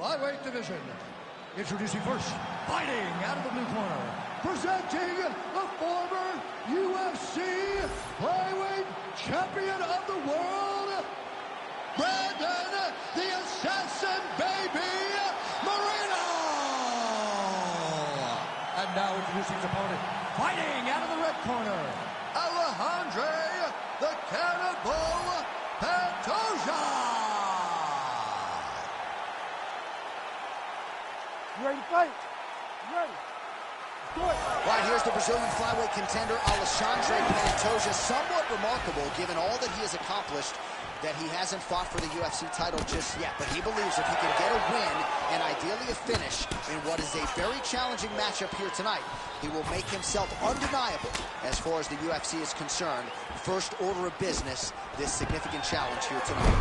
flyweight division. Introducing first, fighting out of the blue corner, presenting the former UFC flyweight champion of the world, Brandon the Assassin Baby Moreno. And now introducing his opponent, fighting out of the red corner, Alejandro the Cannibal Pantoja. You ready to fight? You ready? Good. Right, here's the Brazilian flyweight contender, Alexandre Pantoja. Somewhat remarkable, given all that he has accomplished, that he hasn't fought for the UFC title just yet. But he believes if he can get a win, and ideally a finish, in what is a very challenging matchup here tonight, he will make himself undeniable as far as the UFC is concerned. First order of business, this significant challenge here tonight.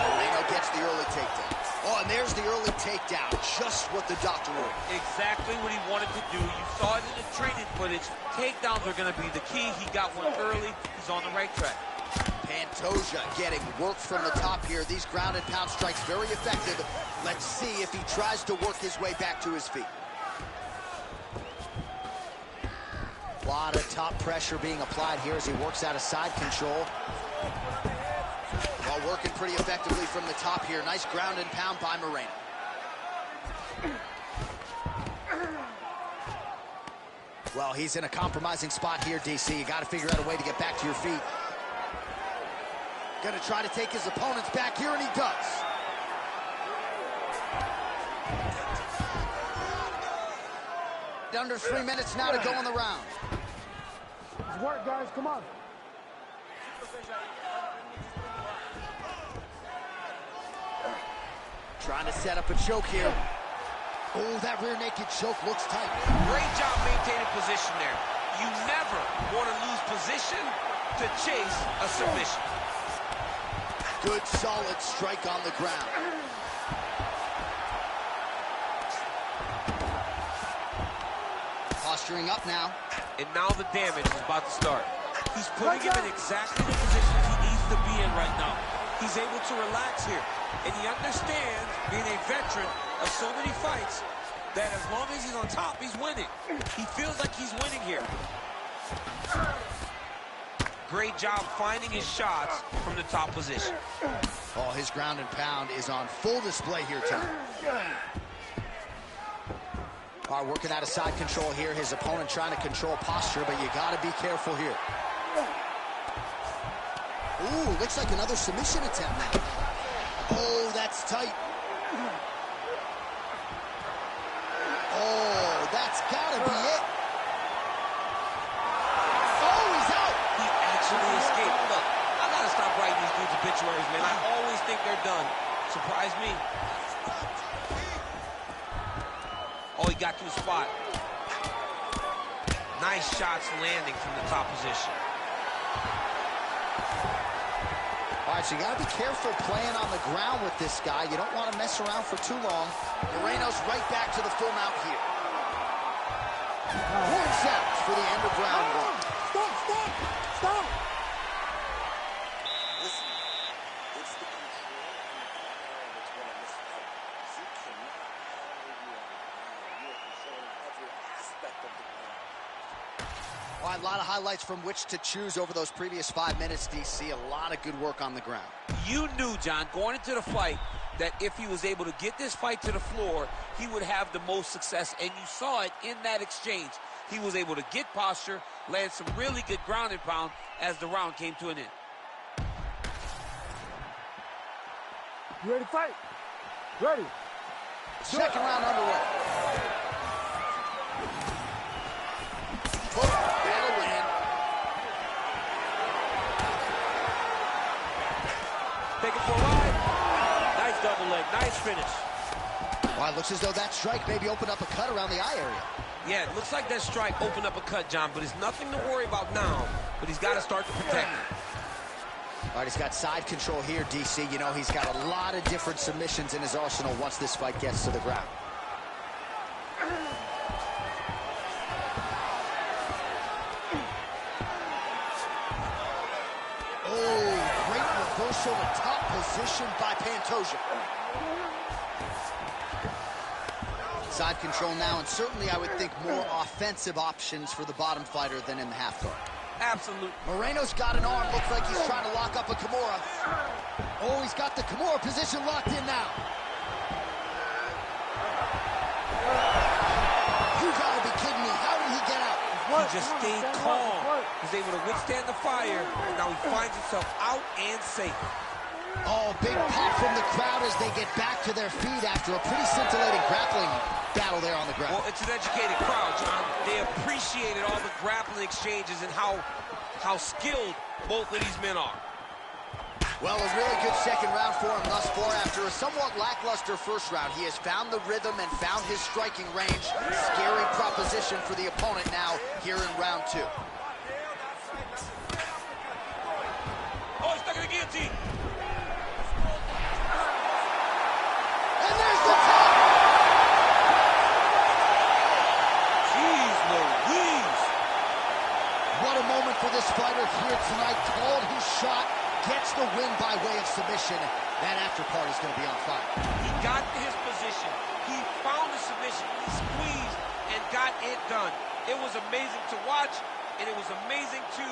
Moreno gets the early takedown. Oh, and there's the early takedown. Just what the doctor ordered. Exactly what he wanted to do. You saw it in the training footage. Takedowns are going to be the key. He got one early. He's on the right track. Pantoja getting work from the top here. These ground and pound strikes very effective. Let's see if he tries to work his way back to his feet. A lot of top pressure being applied here as he works out of side control. While working pretty effectively from the top here. Nice ground and pound by Moreno. Well, he's in a compromising spot here, DC. You got to figure out a way to get back to your feet. Gonna try to take his opponents back here, and he does. Under 3 minutes now to go in the round. Let's work, guys. Come on. Trying to set up a choke here. Oh, that rear naked choke looks tight. Great job maintaining position there. You never want to lose position to chase a submission. Good, solid strike on the ground. Posturing up now. And now the damage is about to start. He's putting him in exactly the position he needs to be in right now. He's able to relax here. And he understands, being a veteran of so many fights, that as long as he's on top, he's winning. He feels like he's winning here. Great job finding his shots from the top position. Oh, his ground and pound is on full display here tonight. All right, working out of side control here. His opponent trying to control posture, but you got to be careful here. Ooh, looks like another submission attempt now. Oh, that's tight. Oh, that's got to be it. Oh, he's out. He actually escaped. Look, I got to stop writing these dudes obituaries, man. I always think they're done. Surprise me. Oh, he got to the spot. Nice shots landing from the top position. All right, so you got to be careful playing on the ground with this guy. You don't want to mess around for too long. Moreno's right back to the full mount here. Points out for the end of round one. Stop! Listen, it's the control that's when I miss out. You cannot handle you on the ground. You are controlling every aspect of the ground. All right, a lot of highlights from which to choose over those previous 5 minutes, DC. A lot of good work on the ground. You knew, John, going into the fight, that if he was able to get this fight to the floor, he would have the most success, and you saw it in that exchange. He was able to get posture, land some really good ground and pound as the round came to an end. You ready to fight? Ready. Second round underway. That'll win. Take it for a ride. Nice double leg. Nice finish. Well, it looks as though that strike maybe opened up a cut around the eye area. Yeah, it looks like that strike opened up a cut, John, but it's nothing to worry about now. But he's got to start to protect it. All right, he's got side control here, DC. You know, he's got a lot of different submissions in his arsenal once this fight gets to the ground. Oh, great reversal to top position by Pantoja. Side control now, and certainly I would think more offensive options for the bottom fighter than in the half guard. Absolutely. Moreno's got an arm. Looks like he's trying to lock up a Kimura. Oh, he's got the Kimura position locked in now. You gotta be kidding me. How did he get out? He just stayed calm. He was able to withstand the fire, and now he finds himself out and safe. Oh, big pop from the crowd as they get back to their feet after a pretty scintillating grappling battle there on the ground. Well, it's an educated crowd, John. They appreciated all the grappling exchanges and how skilled both of these men are. Well, a really good second round for him thus far. After a somewhat lackluster first round, he has found the rhythm and found his striking range. Scary proposition for the opponent now here in round 2. Oh, he's stuck in the guillotine. And there's the tap! Jeez Louise. What a moment for this fighter here tonight. Called his shot, gets the win by way of submission. That after party's going to be on fire. He got to his position. He found the submission. He squeezed and got it done. It was amazing to watch, and it was amazing to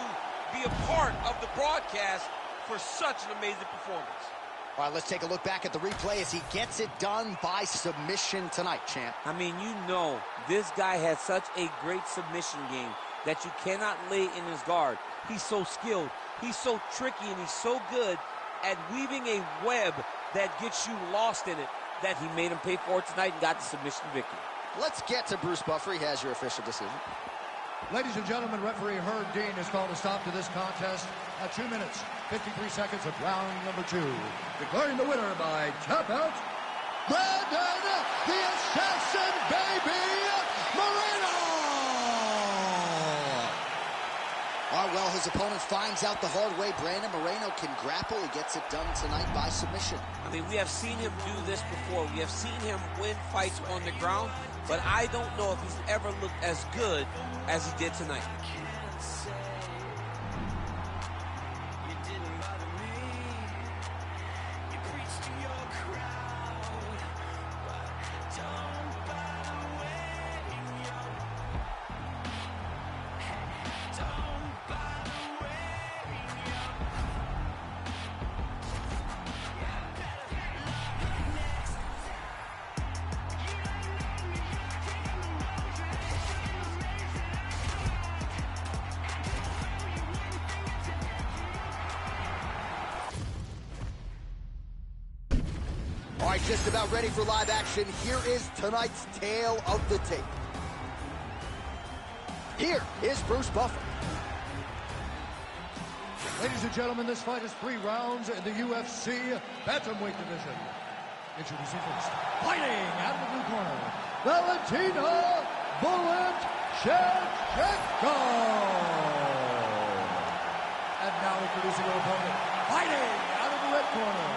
be a part of the broadcast for such an amazing performance. All right, let's take a look back at the replay as he gets it done by submission tonight, champ. I mean, you know, this guy has such a great submission game that you cannot lay in his guard. He's so skilled, he's so tricky, and he's so good at weaving a web that gets you lost in it that he made him pay for it tonight and got the submission victory. Let's get to Bruce Buffer. He has your official decision. Ladies and gentlemen, referee Herb Dean has called a stop to this contest at 2 minutes, 53 seconds of round number 2. Declaring the winner by tap out, Brandon the Assassin Baby Moreno! All right, well, his opponent finds out the hard way. Brandon Moreno can grapple. He gets it done tonight by submission. I mean, we have seen him do this before. We have seen him win fights on the ground, but I don't know if he's ever looked as good as he did tonight. All right, just about ready for live action. Here is tonight's tale of the tape. Here is Bruce Buffer. Ladies and gentlemen, this fight is 3 rounds in the UFC bantamweight division. Introducing first, fighting out of the blue corner, Valentina Bullet Shevchenko. And now introducing her opponent, fighting out of the red corner,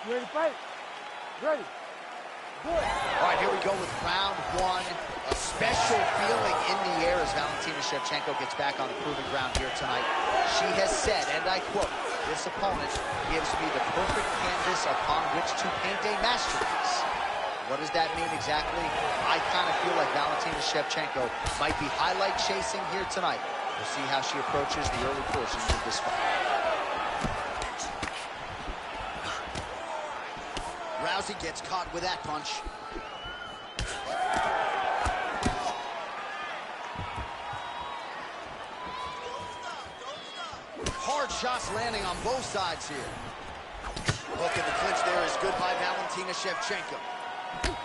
You ready to fight? Ready. Good. All right, here we go with round 1. A special feeling in the air as Valentina Shevchenko gets back on the proven ground here tonight. She has said, and I quote, "This opponent gives me the perfect canvas upon which to paint a masterpiece." What does that mean exactly? I kind of feel like Valentina Shevchenko might be highlight chasing here tonight. We'll see how she approaches the early portions of this fight. Rousey gets caught with that punch. Hard shots landing on both sides here. Look at the clinch there is good by Valentina Shevchenko.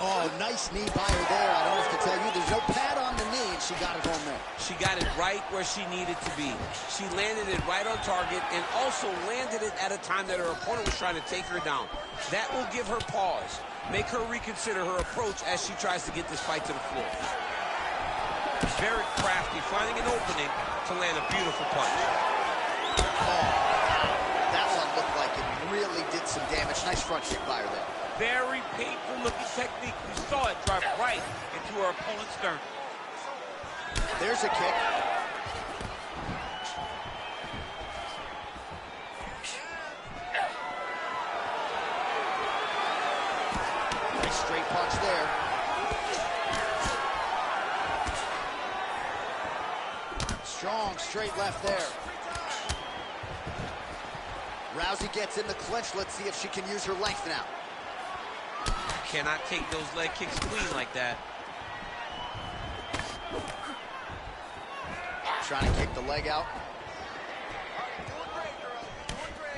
Oh, nice knee by her there. I don't have to tell you, there's no pad on the knee, and she got it home there. She got it right where she needed to be. She landed it right on target and also landed it at a time that her opponent was trying to take her down. That will give her pause, make her reconsider her approach as she tries to get this fight to the floor. Very crafty, finding an opening to land a beautiful punch. Oh, that one looked like it really did some damage. Nice front kick by her there. Very painful looking technique. We saw it drive right into her opponent's sternum. There's a kick. Strong straight left there. Rousey gets in the clinch. Let's see if she can use her length now. Cannot take those leg kicks clean like that. Trying to kick the leg out.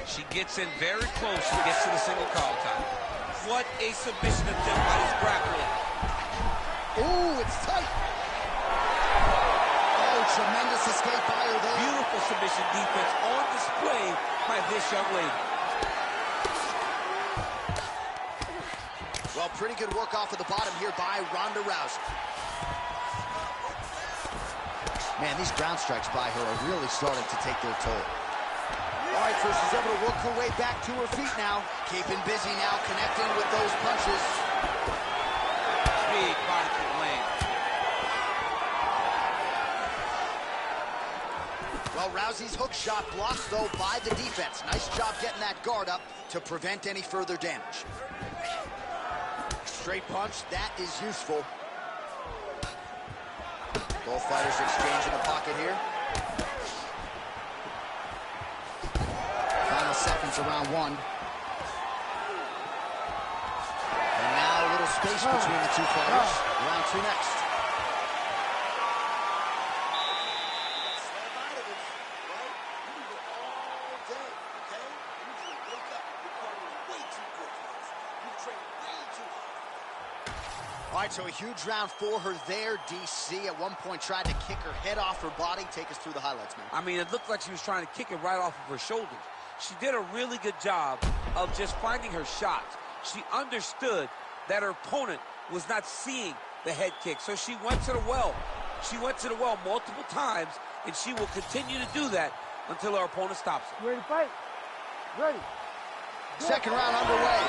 She gets in very close and gets to the single collar tie. What a submission attempt by this grappler. Ooh, it's tight. Oh, tremendous escape by her there. Beautiful submission defense on display by this young lady. Well, pretty good work off of the bottom here by Ronda Rousey. Man, these ground strikes by her are really starting to take their toll. All right, so she's able to work her way back to her feet now. Keeping busy now, connecting with those punches. Big body kick land. Well, Rousey's hook shot blocked, though, by the defense. Nice job getting that guard up to prevent any further damage. Straight punch, that is useful. Both fighters exchange in the pocket here. Final seconds of round one. And now a little space between the two fighters. Round two next. Snap out of it, right? You do it all day, okay? You usually wake up, your cardio is way too good for this. You train way too hard. All right, so a huge round for her there. DC at one point tried to kick her head off her body. Take us through the highlights, man. I mean, it looked like she was trying to kick it right off of her shoulders. She did a really good job of just finding her shots. She understood that her opponent was not seeing the head kick, so she went to the well. She went to the well multiple times, and she will continue to do that until her opponent stops her. You ready to fight? Ready. Second round underway.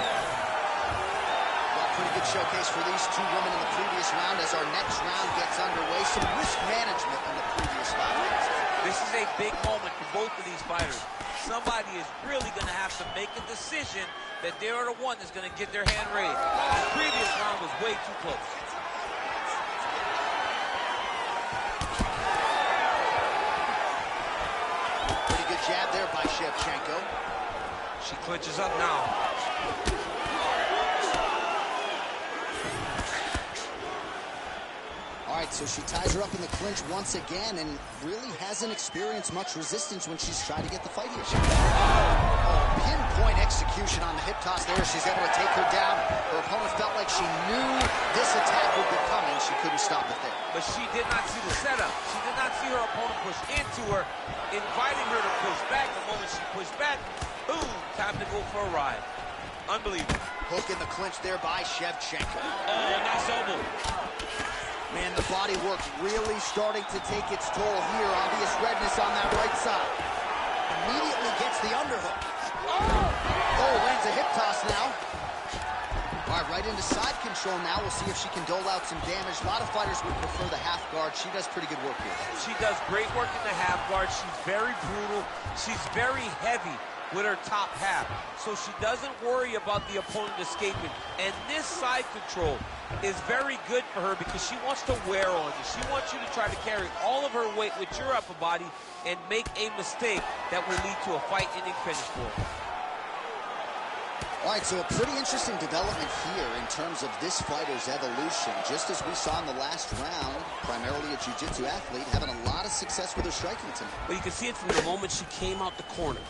Well, pretty good showcase for these two women in the previous round as our next round gets underway. Some risk management in the previous 5 minutes. This is a big moment for both of these fighters. Somebody is really going to have to make a decision that they are the one that's going to get their hand raised. The previous round was way too close. Pretty good jab there by Shevchenko. She clinches up now. All right, so she ties her up in the clinch once again and really hasn't experienced much resistance when she's tried to get the fight here. Oh, pinpoint execution on the hip toss there. She's able to take her down. Her opponent felt like she knew this attack would be coming. She couldn't stop it there. But she did not see the setup. She did not see her opponent push into her, inviting her to push back. The moment she pushed back, boom, time to go for a ride. Unbelievable. Hook in the clinch there by Shevchenko. Oh, nice elbow. Man, the body work really starting to take its toll here. Obvious redness on that right side. Immediately gets the underhook. Oh, lands a hip toss now. All right, right into side control now. We'll see if she can dole out some damage. A lot of fighters would prefer the half guard. She does pretty good work here. She does great work in the half guard. She's very brutal. She's very heavy with her top half, so she doesn't worry about the opponent escaping. And this side control is very good for her because she wants to wear on you. She wants you to try to carry all of her weight with your upper body and make a mistake that will lead to a fight-ending finish for her. All right, so a pretty interesting development here in terms of this fighter's evolution. Just as we saw in the last round, primarily a jiu-jitsu athlete, having a lot of success with her striking tonight. Well, you can see it from the moment she came out the corner.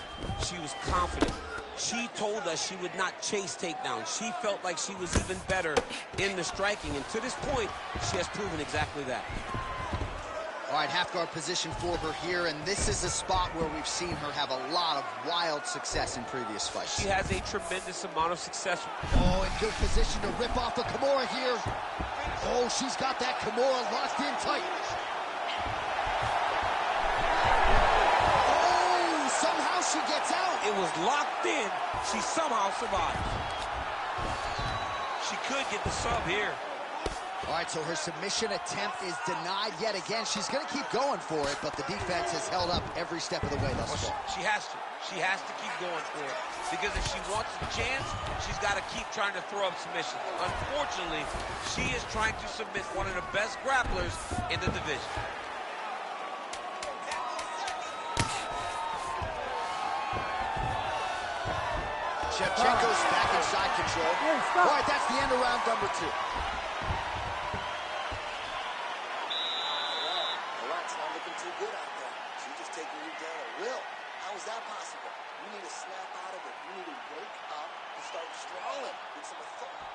She was confident. She told us she would not chase takedowns. She felt like she was even better in the striking. And to this point, she has proven exactly that. All right, half guard position for her here, and this is a spot where we've seen her have a lot of wild success in previous fights. She has a tremendous amount of success. Oh, in good position to rip off a Kimura here. Oh, she's got that Kimura locked in tight. Oh, somehow she gets out. It was locked in. She somehow survived. She could get the sub here. All right, so her submission attempt is denied yet again. She's going to keep going for it, but the defense has held up every step of the way thus far. She has to. She has to keep going for it. Because if she wants a chance, she's got to keep trying to throw up submissions. Unfortunately, she is trying to submit one of the best grapplers in the division. Shevchenko's back in side control. Hey, stop. All right, that's the end of round number 2. Well, it's not looking too good out there. She's just taking you down at will. How is that possible? You need to snap out of it. You need to wake up and start strolling with some authority.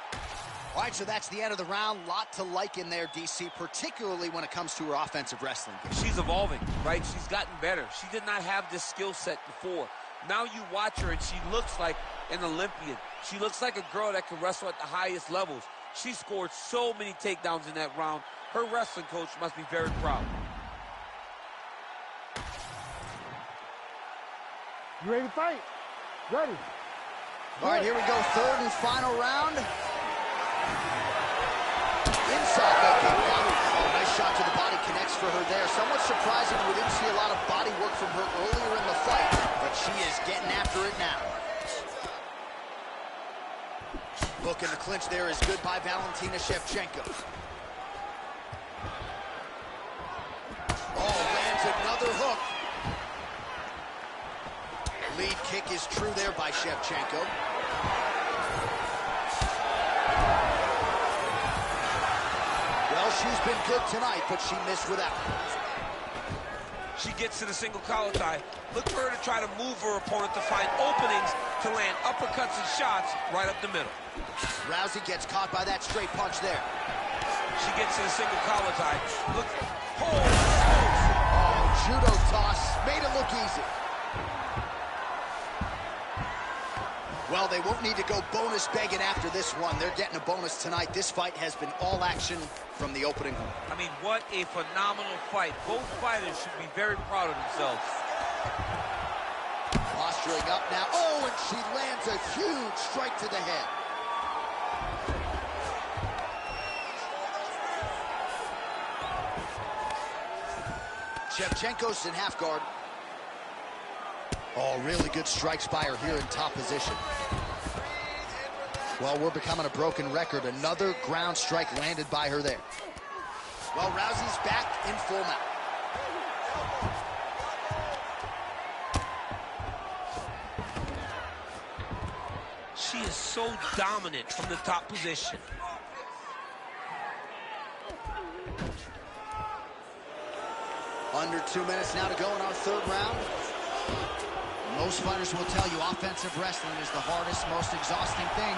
All right, so that's the end of the round. Lot to like in there, DC, particularly when it comes to her offensive wrestling game. She's evolving, right? She's gotten better. She did not have this skill set before. Now you watch her, and she looks like an Olympian. She looks like a girl that can wrestle at the highest levels. She scored so many takedowns in that round. Her wrestling coach must be very proud. You ready to fight? Ready. All right, here we go. Third and final round. Inside leg kick now. Oh, nice shot to the body, connects for her there. Somewhat surprising, we didn't see a lot of body work from her earlier in the fight, but she is getting after it now. Hook in the clinch there is good by Valentina Shevchenko. Oh, lands another hook. Lead kick is true there by Shevchenko. Well, she's been good tonight, but she missed without it. She gets to the single collar tie. Look for her to try to move her opponent to find openings to land uppercuts and shots right up the middle. Rousey gets caught by that straight punch there. She gets to the single collar tie. Look, oh, Judo toss, made it look easy. Well, they won't need to go bonus begging after this one. They're getting a bonus tonight. This fight has been all action from the opening. I mean, what a phenomenal fight. Both fighters should be very proud of themselves. Posturing up now. Oh, and she lands a huge strike to the head. Shevchenko's in half guard. Oh, really good strikes by her here in top position. Well, we're becoming a broken record. Another ground strike landed by her there. Well, Rousey's back in full mount. She is so dominant from the top position. Under 2 minutes now to go in our third round. Most fighters will tell you offensive wrestling is the hardest, most exhausting thing.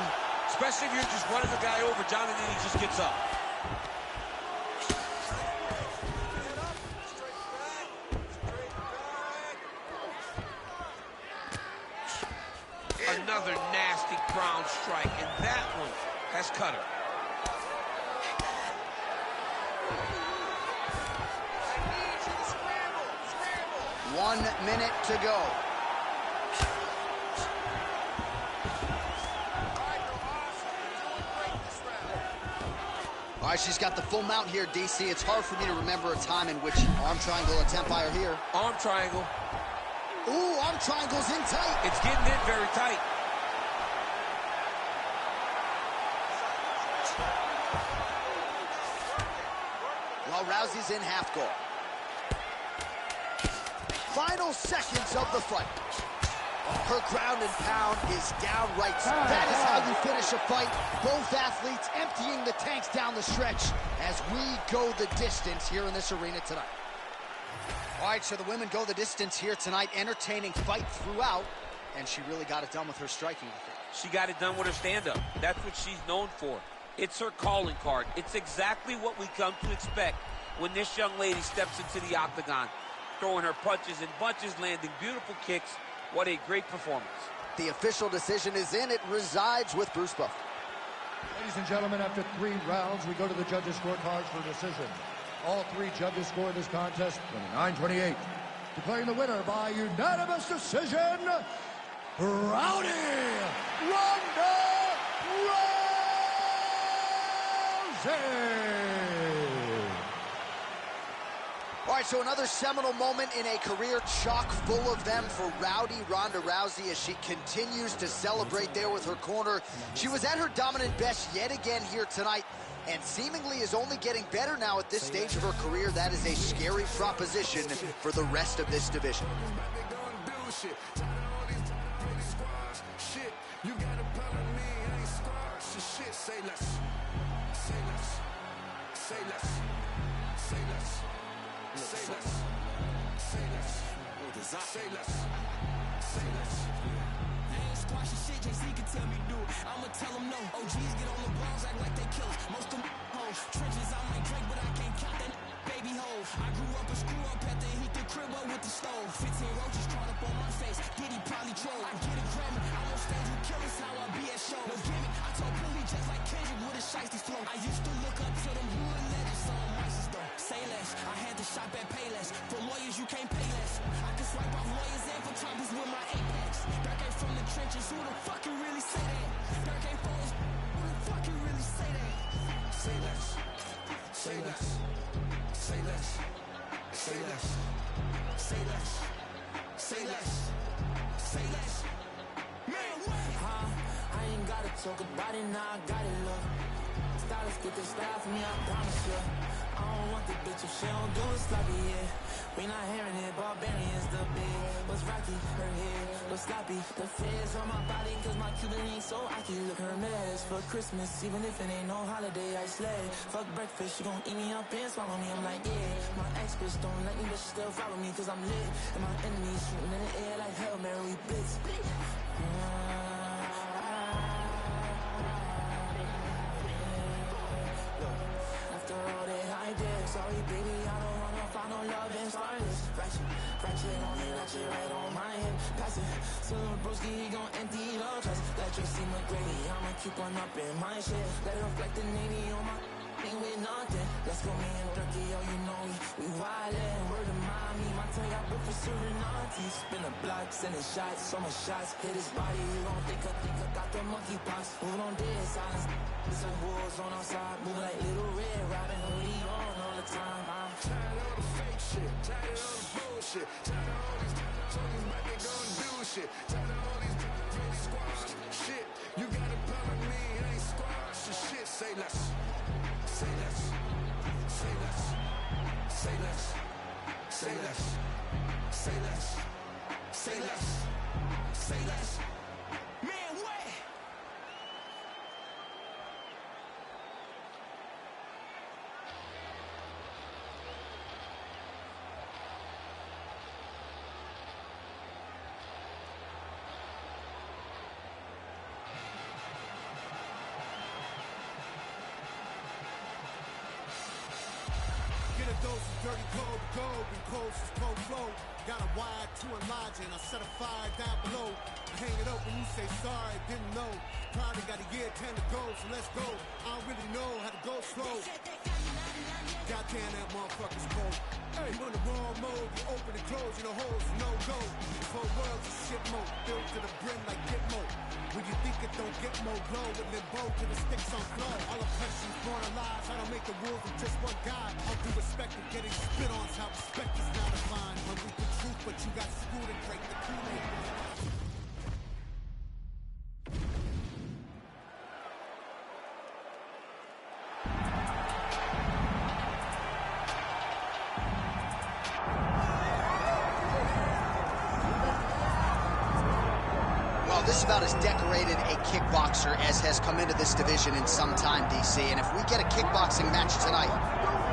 Especially if you're just running the guy over, John, and then he just gets up. Another nasty ground strike, and that one has cut her. 1 minute to go. All right, she's got the full mount here, DC. It's hard for me to remember a time in which arm triangle attempt by her here. Arm triangle. Ooh, arm triangle's in tight. It's getting in very tight. Well, Rousey's in half guard. Final seconds of the fight. Her ground and pound is downright. That is how you finish a fight. Both athletes emptying the tanks down the stretch as we go the distance here in this arena tonight. All right, so the women go the distance here tonight. Entertaining fight throughout, and she really got it done with her striking. She got it done with her stand-up. That's what she's known for. It's her calling card. It's exactly what we come to expect when this young lady steps into the octagon, throwing her punches and bunches, landing beautiful kicks. What a great performance. The official decision is in. It resides with Bruce Buffer. Ladies and gentlemen, after 3 rounds, we go to the judges' scorecards for decision. All 3 judges scored this contest 29-28. Declaring the winner by unanimous decision, Rowdy Ronda Rousey. All right, so another seminal moment in a career chock full of them for Rowdy Ronda Rousey as she continues to celebrate there with her corner. She was at her dominant best yet again here tonight and seemingly is only getting better now at this stage of her career. That is a scary proposition for the rest of this division. You got a problem with me, I ain't squash your shit. Say less. Say less. Say less. Say less. Say less. Say less. Say less. Say less. I ain't squashing shit, JC can tell me do. I'ma tell them no. OGs get on the bronze, act like they killers. Most of them hoes. Trenches, I might drink, but I can't count that baby hoe. I grew up a screw up at the heat the crib up with the stove. 15 roaches crawled up on my face. Diddy probably troll. I get a Grammy. I'm on stage with killers, how I be at shows. No gimmick, I told Billy just like Kendrick with a shiesty flow. I used to look up to them hood legends, some mices though. Say less, I had to shop at Payless. For lawyers, you can't pay less. I can swipe off lawyers and for choppers with my Apex. Dirk ain't from the trenches, who the fuck can really say that? Dirk ain't foes, who the fuck can really say that? Say less. Say less. Say less. Say less. Say less. Say less. Say less. Man, what? I ain't gotta talk about it, now I got it, look. Stylist get this style for me, I promise you. I don't want the bitch if she don't do it sloppy, yeah. We not hearing it, barbarians the big. What's rocky, her head, what's sloppy. The feds on my body, cause my Cuban ain't so icy. Look her mess for Christmas, even if it ain't no holiday, I slay. Fuck breakfast, she gon' eat me up and swallow me, I'm like, yeah. My ex bitch don't like me, but she still follow me, cause I'm lit. And my enemies shooting in the air like Hail Mary, we blitz. After all that I did, sorry baby, I don't wanna find no love and starless. Ratchet on it, ratchet right on my head. Pass it, so broski, he gon' empty it all. Trust, let Tracy McGrady, I'ma keep on up in my shit. Let it reflect the Navy on my ain't with nothing. Let's go me and Durkee, oh you know we wildin'. Word of mommy, my tongue got booked for certain aunties. Spin a block, sending shots, so much shots. Hit his body, you gon' think I got the monkey pox. Moving on dead silence. Some wolves on our side, moving like Little Red Robin Hoodie on all the time. Tired of all the fake shit, tired of all the bullshit, tired of all these talking about they gon' do shit, tired of all these really squash shit. You got a problem with me, I ain't squash your shit. Say less. Say less. Say less. Say less. Say less. Say less. Say less. Say less. Man, what? Get a dose of dirty cold gold, and cold is cold flow. Got a wire to enlarge and I set a fire down below. I hang it up when you say sorry, didn't know. Probably got a year 10 to go, so let's go. I don't really know how to go slow. Goddamn, that motherfucker's cold. Hey, you in the wrong mode, you open and close, you know holes, no go. This whole world's a shit mode, built to the brim like Gitmo. When you think it don't get more glow, with limbo to the sticks on flow. All oppression's born alive, I don't make the rules with just one guy. All due respect and getting spit on is how respect is not defined. Hungry for truth, but you got screwed and break the Kool-Aid. This is about as decorated a kickboxer as has come into this division in some time, DC. And if we get a kickboxing match tonight,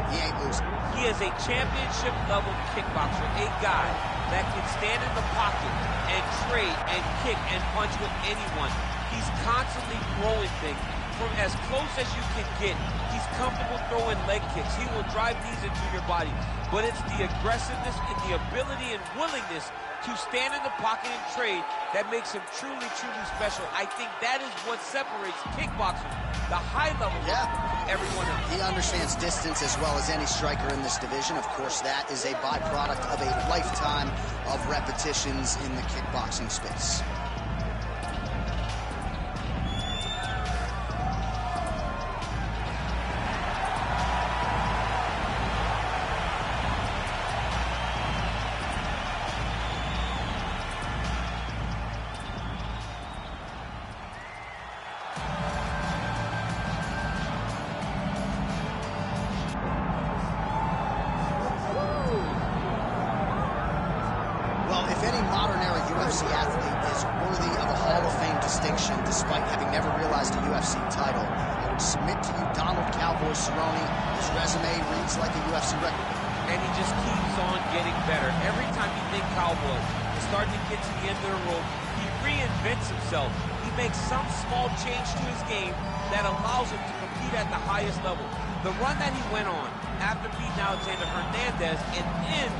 he ain't losing. He is a championship-level kickboxer, a guy that can stand in the pocket and trade and kick and punch with anyone. He's constantly throwing things from as close as you can get. He's comfortable throwing leg kicks. He will drive these into your body. But it's the aggressiveness and the ability and willingness to stand in the pocket and trade that makes him truly, truly special. I think that is what separates kickboxing, the high level, from everyone else. He understands distance as well as any striker in this division. Of course, that is a byproduct of a lifetime of repetitions in the kickboxing space. If any modern era UFC athlete is worthy of a Hall of Fame distinction despite having never realized a UFC title, I would submit to you Donald Cowboy Cerrone. His resume reads like a UFC record. And he just keeps on getting better. Every time you think Cowboy is starting to get to the end of the road, he reinvents himself. He makes some small change to his game that allows him to compete at the highest level. The run that he went on after beating Alexander Hernandez and then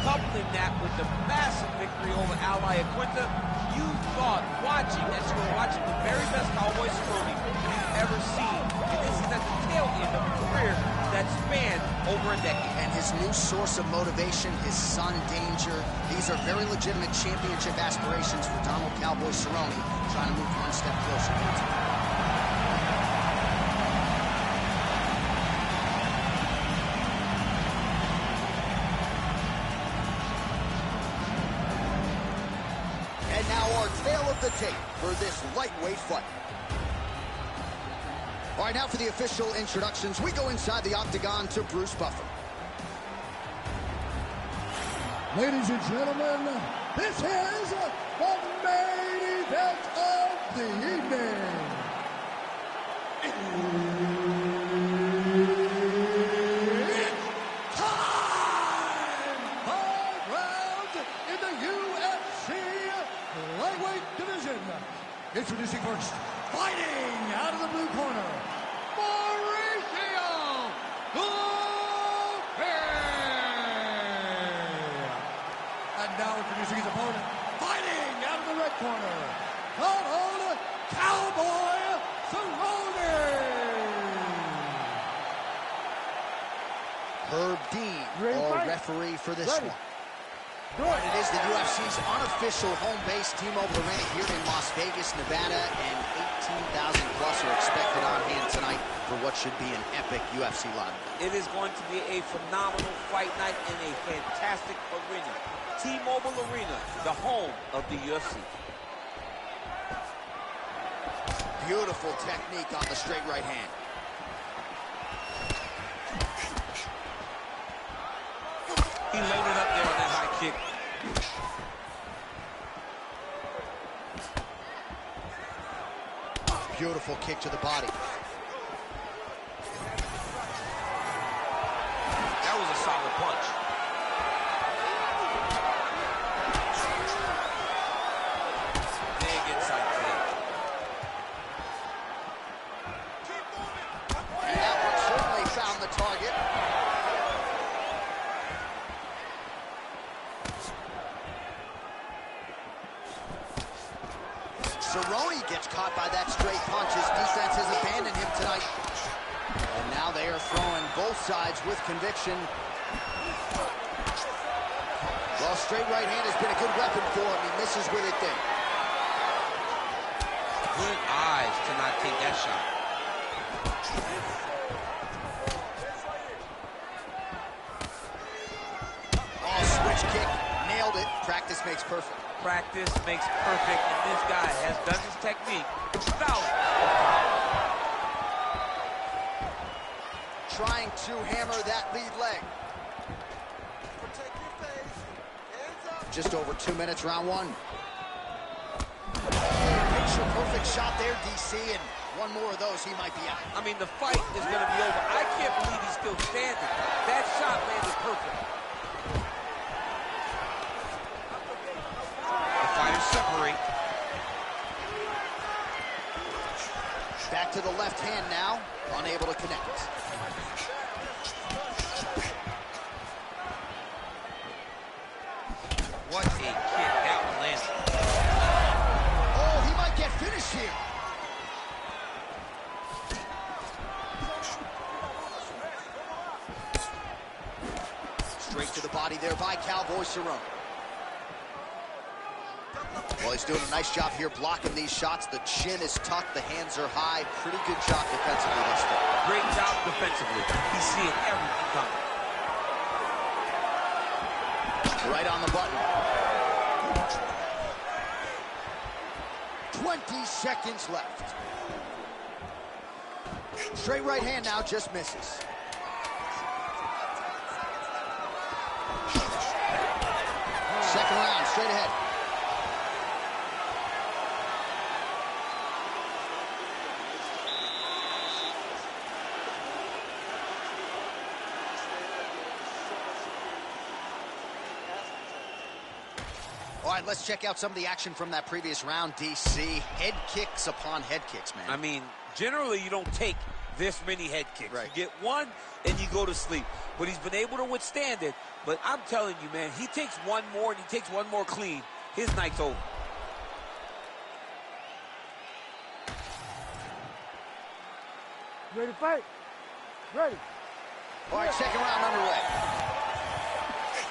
coupling that with the massive victory over Ally Aquinta, you thought watching that you were watching the very best Cowboy Cerrone you've ever seen. And this is at the tail end of a career that spanned over a decade. And his new source of motivation, his son Danger, these are very legitimate championship aspirations for Donald Cowboy Cerrone, trying to move one step closer to it. And now our tale of the tape for this lightweight fight. All right, now for the official introductions, we go inside the octagon to Bruce Buffer. Ladies and gentlemen, this is the main event of the evening. It's time! 5 rounds in the UFC lightweight division. Introducing first, fighting out of the blue corner, Mauricio Lopez. And now introducing his opponent, fighting out of the red corner, Donald Cowboy Cerrone. Herb Dean, our referee for this one. And it is the UFC's unofficial home base, T-Mobile Arena here in Las Vegas, Nevada, and 18,000 plus are expected on hand tonight for what should be an epic UFC live. It is going to be a phenomenal fight night in a fantastic arena. T-Mobile Arena, the home of the UFC. Beautiful technique on the straight right hand. He loaded up there on that high kick. Beautiful kick to the body. That was a solid punch. Big inside kick. And that one certainly found the target. Cerrone gets caught by that straight punch. His defense has abandoned him tonight. And now they are throwing both sides with conviction. Well, straight right hand has been a good weapon for him. He misses with it there. Good eyes to not take that shot. Oh, switch kick. Nailed it. Practice makes perfect. Practice makes perfect, and this guy has done his technique thousands of times. Trying to hammer that lead leg. Protect your face. Hands up. Just over 2 minutes, round one. Picture perfect shot there, DC, and one more of those, he might be out. I mean, the fight is going to be over. I can't believe he's still standing. That shot landed perfect. The fighters separate. Back to the left hand now, unable to connect. What a kick that one landed. Oh, he might get finished here. Straight to the body there by Cowboy Cerrone. Well, he's doing a nice job here blocking these shots. The chin is tucked, the hands are high. Pretty good job defensively thus far. Great job defensively. He's seeing everything coming. Right on the button. 20 seconds left. Straight right hand now, just misses. Second round, straight ahead. right, let's check out some of the action from that previous round, DC. Head kicks upon head kicks, man. I mean, generally you don't take this many head kicks. Right. You get one and you go to sleep. But he's been able to withstand it. But I'm telling you, man, he takes one more and he takes one more clean. His night's over. Ready to fight? Ready. All right, second round underway.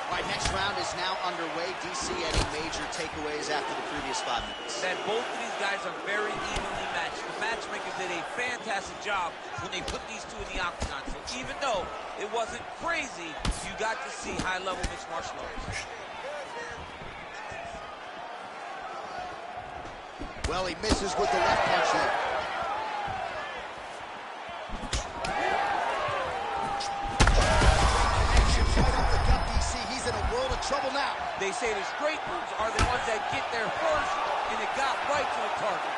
All right, next round is now underway. DC, any major takeaways after the previous 5 minutes? That both of these guys are very evenly matched. The matchmakers did a fantastic job when they put these two in the octagon. So even though it wasn't crazy, you got to see high-level mixed martial arts. Well, he misses with the left punch there. Connections right up the gut, DC. He's in a world of trouble now. They say the straight moves are the ones that get there first, and it got right to the target.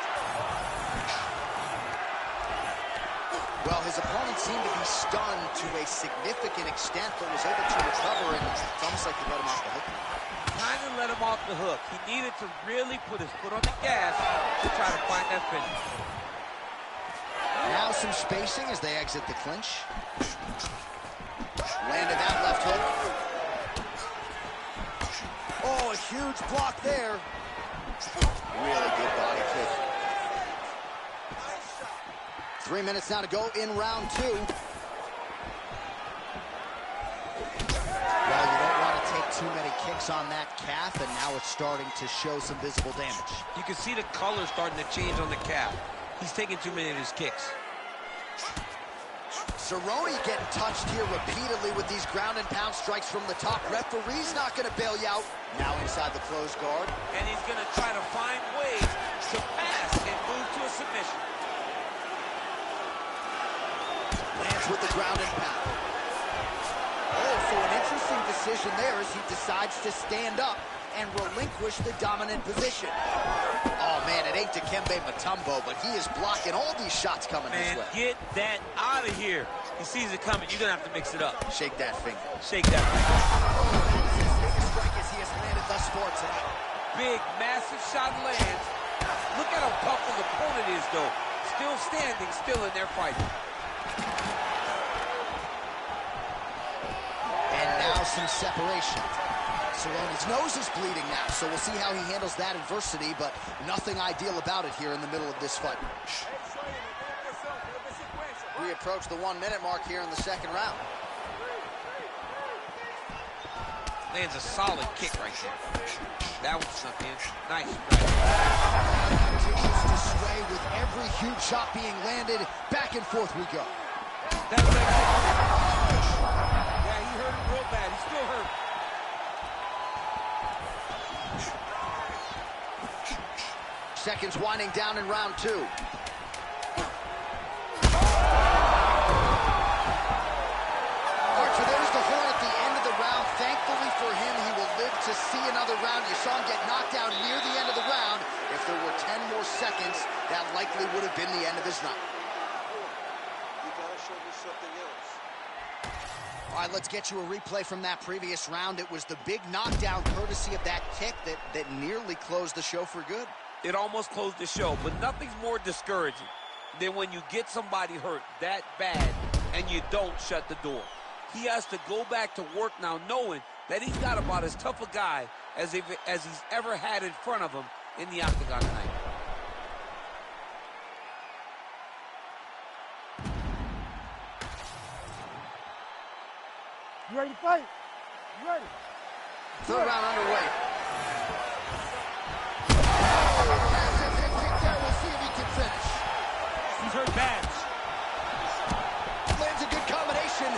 Well, his opponent seemed to be stunned to a significant extent, but was able to recover, and it's almost like he let him off the hook. Kind of let him off the hook. He needed to really put his foot on the gas to try to find that finish. Now some spacing as they exit the clinch. Landed that left hook. Oh, a huge block there. Really good body kick. 3 minutes now to go in round 2. Well, you don't want to take too many kicks on that calf, and now it's starting to show some visible damage. You can see the color starting to change on the calf. He's taking too many of his kicks. Cerrone getting touched here repeatedly with these ground and pound strikes from the top. Referee's not going to bail you out. Now inside the closed guard. And he's going to try to find ways to pass and move to a submission. Lands with the ground and pound. Oh, so an interesting decision there as he decides to stand up and relinquish the dominant position. Oh, man, it ain't Dikembe Mutombo, but he is blocking all these shots coming his way. Get that out of here. He sees it coming. You're going to have to mix it up. Shake that finger. Shake that finger. Oh, that is his biggest strike as he has landed thus far tonight. Big, massive shot lands. Look at how tough his opponent is, though. Still standing, still in there fighting. And now some separation. Cerrone's nose is bleeding now, so we'll see how he handles that adversity, but nothing ideal about it here in the middle of this fight. We approach the 1 minute mark here in the second round. Lands a solid kick right there. That one snuck in. Nice. Continues to sway with every huge shot being landed. Back and forth we go. That's like, yeah, he hurt him real bad. He's still hurt. Seconds winding down in round 2. Archer, there's the horn at the end of the round. Thankfully for him, he will live to see another round. You saw him get knocked down near the end of the round. If there were 10 more seconds, that likely would have been the end of his night. You gotta show me something else. All right, let's get you a replay from that previous round. It was the big knockdown courtesy of that kick that nearly closed the show for good. It almost closed the show, but nothing's more discouraging than when you get somebody hurt that bad and you don't shut the door. He has to go back to work now knowing that he's got about as tough a guy as he's ever had in front of him in the octagon tonight. You ready to fight? You ready? Third round underway. We'll see if he can finish. He's hurt bad. Lands a good combination.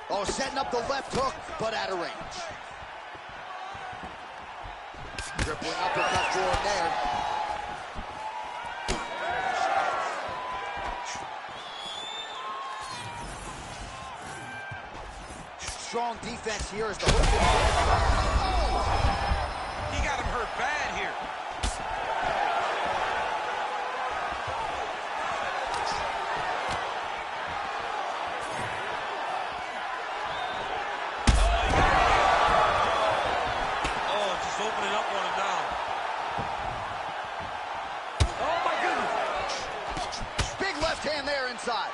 Oh, setting up the left hook, but out of range. Dribbling uppercut for him there. Strong defense here as the hook. He got him hurt bad here. inside.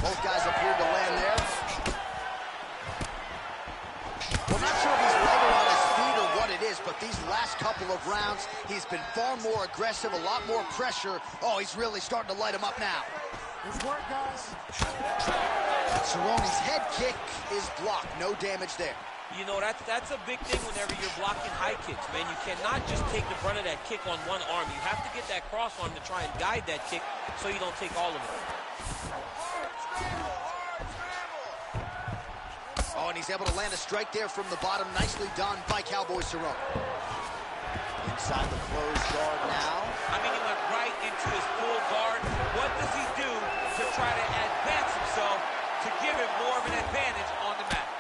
Both guys appeared to land there. We're not sure if he's lighter on his feet or what it is, but these last couple of rounds, he's been far more aggressive, a lot more pressure. Oh, he's really starting to light him up now. Good work, guys. Cerrone's head kick is blocked. No damage there. You know, that's a big thing whenever you're blocking high kicks, man. You cannot just take the brunt of that kick on one arm. You have to get that cross arm to try and guide that kick so you don't take all of it. Oh, and he's able to land a strike there from the bottom. Nicely done by Cowboy Cerrone. Inside the closed guard now. I mean, he went right into his full guard. What does he do to try to advance himself to give him more of an advantage on the mat?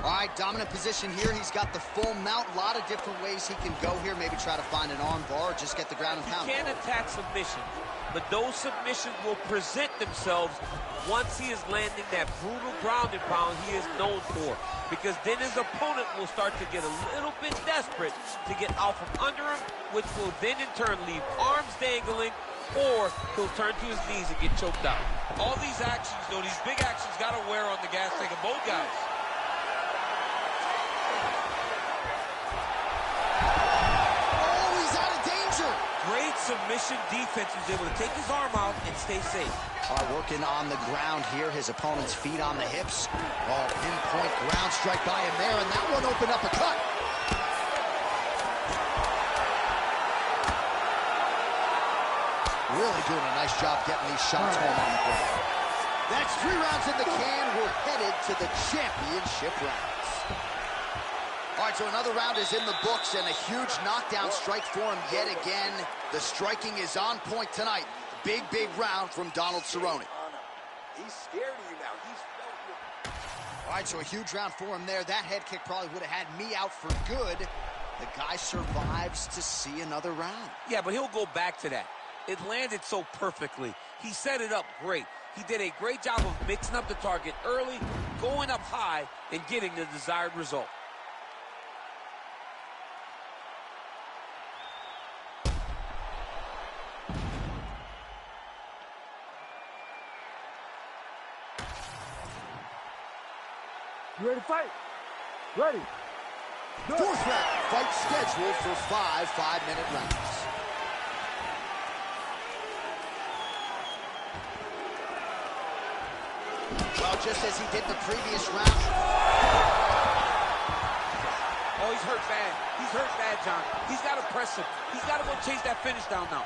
All right, dominant position here. He's got the full mount. A lot of different ways he can go here. Maybe try to find an arm bar or just get the ground and pound. He can attack submission, but those submissions will present themselves once he is landing that brutal ground and pound he is known for. Because then his opponent will start to get a little bit desperate to get out from under him, which will then in turn leave arms dangling, or he'll turn to his knees and get choked out. All these actions, though, these big actions got to wear on the gas tank of both guys. Great submission defense. He was able to take his arm out and stay safe. Working on the ground here. His opponent's feet on the hips. Oh, pinpoint ground strike by him there, and that one opened up a cut. Really doing a nice job getting these shots home on the ground. That's 3 rounds in the can. We're headed to the championship rounds. All right, so another round is in the books, and a huge knockdown strike for him yet again. The striking is on point tonight. Big, big round from Donald Cerrone. He's scared of you now. He's felt you. All right, so a huge round for him there. That head kick probably would have had me out for good. The guy survives to see another round. Yeah, but he'll go back to that. It landed so perfectly. He set it up great. He did a great job of mixing up the target early, going up high, and getting the desired result. You ready to fight? Ready. Good. 4th round. Fight scheduled for 5 5-minute rounds. Well, just as he did in the previous round. Oh, he's hurt bad. He's hurt bad, John. He's got to press him. He's got to go chase that finish down now.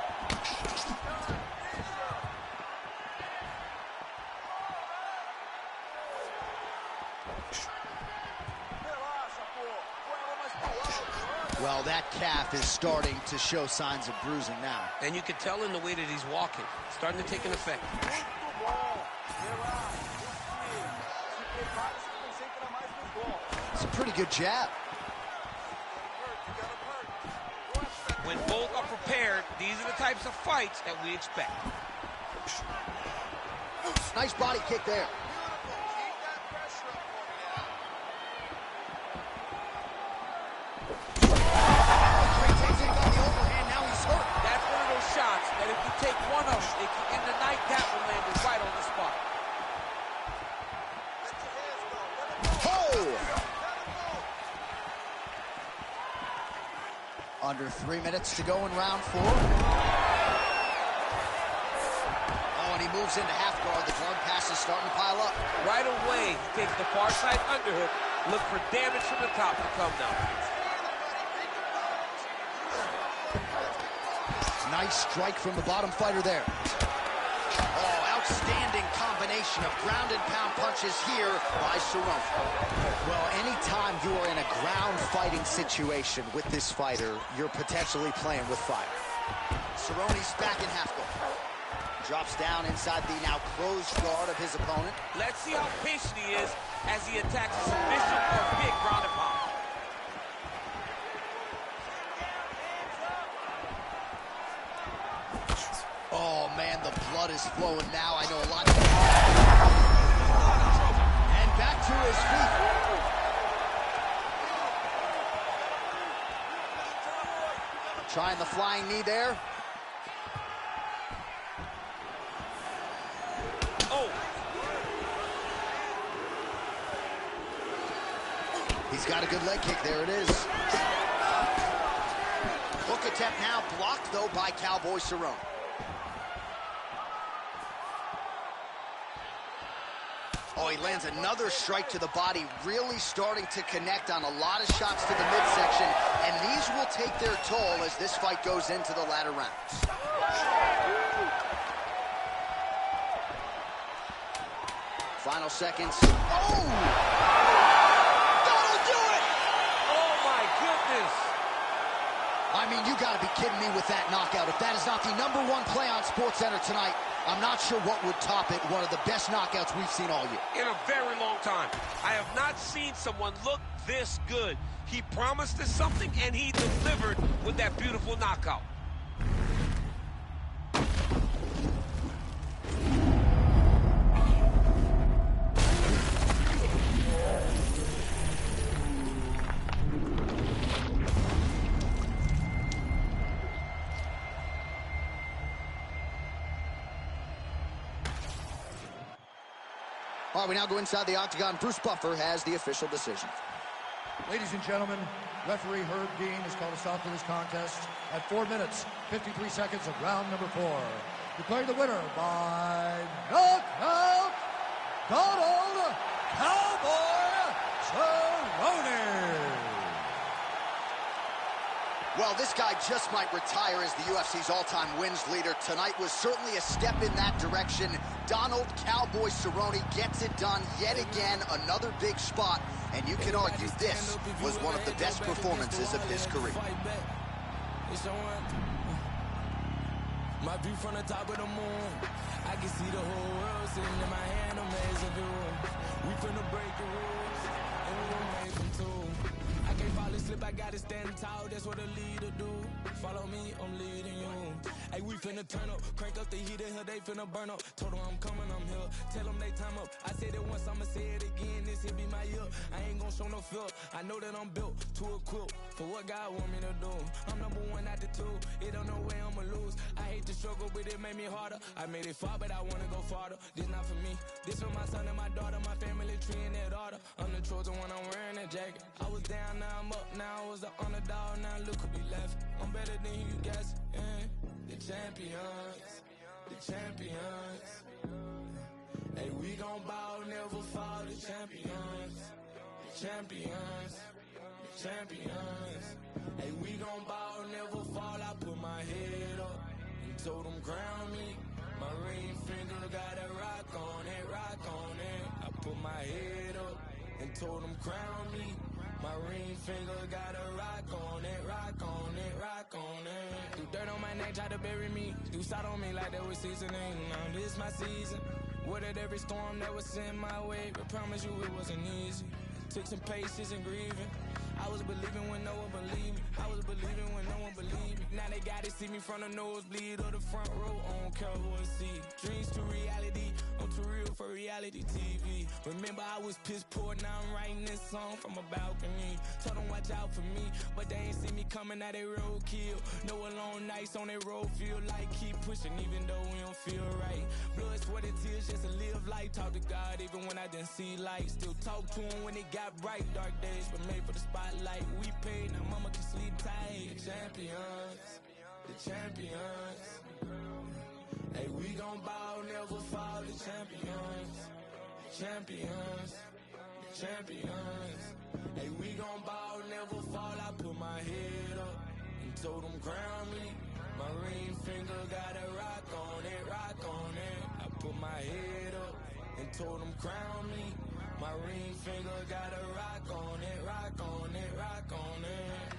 Well, that calf is starting to show signs of bruising now. And you can tell in the way that he's walking. It's starting to take an effect. It's a pretty good jab. When both are prepared, these are the types of fights that we expect. Nice body kick there. Shots that if you take one of them, in the night, that will land it right on the spot. Oh! Under 3 minutes to go in round 4. Oh, and he moves into half guard. The guard pass is starting to pile up. Right away, he takes the far side underhook. Look for damage from the top to come now. Nice strike from the bottom fighter there. Oh, outstanding combination of ground and pound punches here by Cerrone. Well, anytime you are in a ground fighting situation with this fighter, you're potentially playing with fire. Cerrone's back in half guard. Drops down inside the now closed guard of his opponent. Let's see how patient he is as he attacks a submission or big ground and pound. Oh, man, the blood is flowing now. I know a lot. And back to his feet. Trying the flying knee there. Oh! He's got a good leg kick. There it is. Hook attempt now blocked, though, by Cowboy Cerrone. Oh, he lands another strike to the body, really starting to connect on a lot of shots to the midsection, and these will take their toll as this fight goes into the latter rounds. Final seconds. Oh! That'll do it! Oh, my goodness! I mean, you gotta be kidding me with that knockout. If that is not the #1 play on SportsCenter tonight, I'm not sure what would top it. One of the best knockouts we've seen all year. In a very long time. I have not seen someone look this good. He promised us something, and he delivered with that beautiful knockout. All right, we now go inside the octagon. Bruce Buffer has the official decision. Ladies and gentlemen, referee Herb Dean has called a stop to this contest at 4 minutes, 53 seconds of round number 4. Declaring the winner by knockout, Donald Cowboy Cerrone. Well, this guy just might retire as the UFC's all-time wins leader. Tonight was certainly a step in that direction. Donald Cowboy Cerrone gets it done yet again, another big spot, and you can argue this was one of the best performances of his career. My view from the top of the moon, I can see the whole world sitting in my hand, amazing view. We finna break the rules, and we gon' make them too. I can't fall asleep, I gotta stand tall, that's what a leader do. Follow me, I'm leading you. Hey, we finna turn up, crank up the heat in here, they finna burn up. Told them I'm coming, I'm here, tell them they time up. I said it once, I'ma say it again, this here be my year. I ain't gon' show no fear, I know that I'm built to equip for what God want me to do. I'm #1 out the 2, it don't know way I'ma lose. I hate the struggle, but it made me harder. I made it far, but I wanna go farther. This not for me, this for my son and my daughter, my family tree in that order. I'm the chosen one, I'm wearing that jacket. I was down, now I'm up, now I was the underdog, now look who be left. I'm better than you guess, yeah. The champions, the champions. Hey, we gon' ball, never fall, the champions, the champions, the champions. Hey, we gon' ball, never fall, I put my head up and told them crown me. My ring finger got a rock on it, rock on it. I put my head up and told them crown me. My ring finger got a rock on it, rock on it, rock on it. Do dirt on my neck, try to bury me. Do side on me like that was seasoning. Now this my season. Weathered every storm that was sent my way, but promise you it wasn't easy. Took some patience and grieving. I was believing when no one believed me. I was believing when no one believed me. Now they gotta see me from the nosebleed or the front row. I don't care who I see. Dreams to reality, I'm too real for reality TV. Remember I was piss poor, now I'm writing this song from a balcony. Told them watch out for me, but they ain't see me coming out they roadkill. No alone nights on that road, feel like keep pushing even though we don't feel right. Blood, sweat, and tears just to live life. Talk to God even when I didn't see light. Still talk to him when it got bright. Dark days but made for the spotlight. We paid, now mama can sleep tight. The champions, the champions. Hey, we gon' ball, never fall. The champions, the champions, the champions. Hey, we gon' ball, never fall. I put my head up and told them crown me. My ring finger got a rock on it, rock on it. I put my head up and told them crown me. My ring finger got a rock on it, rock on it, rock on it.